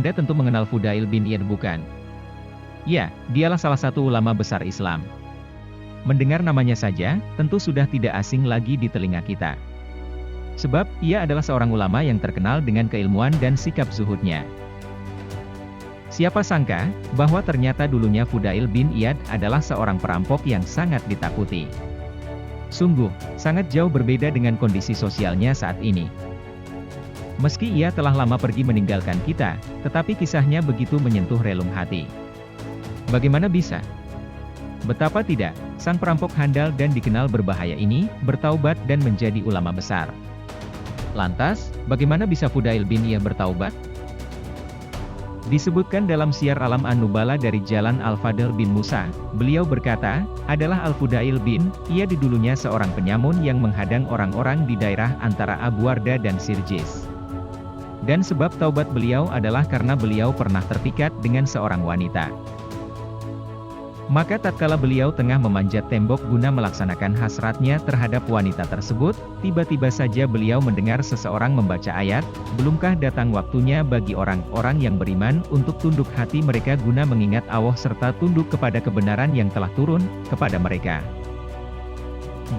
Anda tentu mengenal Fudail bin Iyad bukan? Ya, dialah salah satu ulama besar Islam. Mendengar namanya saja, tentu sudah tidak asing lagi di telinga kita. Sebab, ia adalah seorang ulama yang terkenal dengan keilmuan dan sikap zuhudnya. Siapa sangka, bahwa ternyata dulunya Fudail bin Iyad adalah seorang perampok yang sangat ditakuti. Sungguh, sangat jauh berbeda dengan kondisi sosialnya saat ini. Meski ia telah lama pergi meninggalkan kita, tetapi kisahnya begitu menyentuh relung hati. Bagaimana bisa? Betapa tidak, sang perampok handal dan dikenal berbahaya ini, bertaubat dan menjadi ulama besar. Lantas, bagaimana bisa Fudail bin Iyad bertaubat? Disebutkan dalam Syiar Alam An-Nubala dari Jalan Al-Fadl bin Musa, beliau berkata, adalah Al-Fudail bin Iyad dulunya seorang penyamun yang menghadang orang-orang di daerah antara Abu Warda dan Sirjis. Dan sebab taubat beliau adalah karena beliau pernah terpikat dengan seorang wanita. Maka tatkala beliau tengah memanjat tembok guna melaksanakan hasratnya terhadap wanita tersebut, tiba-tiba saja beliau mendengar seseorang membaca ayat, belumkah datang waktunya bagi orang-orang yang beriman untuk tunduk hati mereka guna mengingat Allah serta tunduk kepada kebenaran yang telah turun kepada mereka.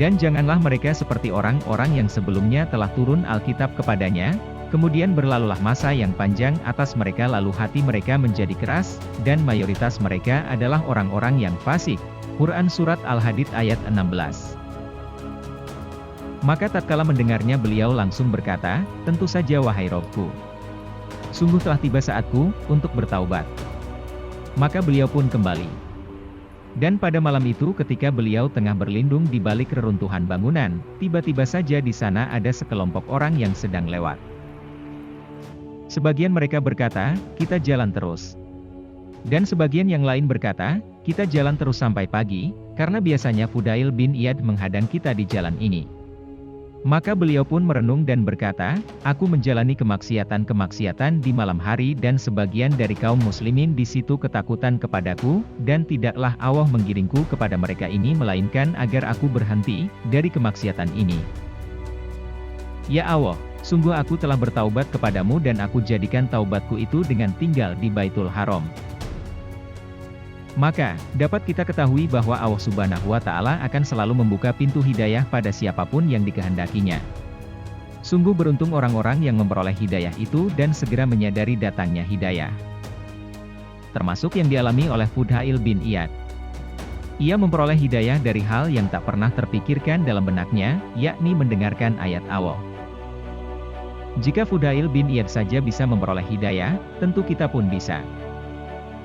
Dan janganlah mereka seperti orang-orang yang sebelumnya telah turun Alkitab kepadanya, kemudian berlalulah masa yang panjang atas mereka lalu hati mereka menjadi keras, dan mayoritas mereka adalah orang-orang yang fasik. Quran Surat Al-Hadid ayat 16. Maka tatkala mendengarnya beliau langsung berkata, tentu saja wahai Robku. Sungguh telah tiba saatku, untuk bertaubat. Maka beliau pun kembali. Dan pada malam itu ketika beliau tengah berlindung di balik reruntuhan bangunan, tiba-tiba saja di sana ada sekelompok orang yang sedang lewat. Sebagian mereka berkata, kita jalan terus. Dan sebagian yang lain berkata, kita jalan terus sampai pagi, karena biasanya Fudail bin Iyad menghadang kita di jalan ini. Maka beliau pun merenung dan berkata, aku menjalani kemaksiatan-kemaksiatan di malam hari dan sebagian dari kaum muslimin di situ ketakutan kepadaku, dan tidaklah Allah menggiringku kepada mereka ini melainkan agar aku berhenti dari kemaksiatan ini. Ya Allah, sungguh aku telah bertaubat kepadamu dan aku jadikan taubatku itu dengan tinggal di Baitul Haram. Maka, dapat kita ketahui bahwa Allah Subhanahu wa Ta'ala akan selalu membuka pintu hidayah pada siapapun yang dikehendakinya. Sungguh beruntung orang-orang yang memperoleh hidayah itu dan segera menyadari datangnya hidayah. Termasuk yang dialami oleh Fudail bin Iyad. Ia memperoleh hidayah dari hal yang tak pernah terpikirkan dalam benaknya, yakni mendengarkan ayat Allah. Jika Fudail bin Iyad saja bisa memperoleh hidayah, tentu kita pun bisa.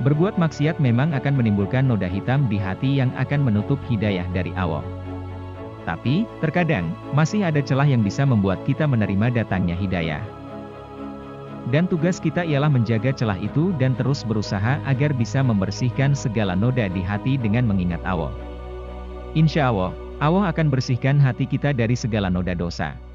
Berbuat maksiat memang akan menimbulkan noda hitam di hati yang akan menutup hidayah dari Allah. Tapi, terkadang, masih ada celah yang bisa membuat kita menerima datangnya hidayah. Dan tugas kita ialah menjaga celah itu dan terus berusaha agar bisa membersihkan segala noda di hati dengan mengingat Allah. Insya Allah, Allah akan bersihkan hati kita dari segala noda dosa.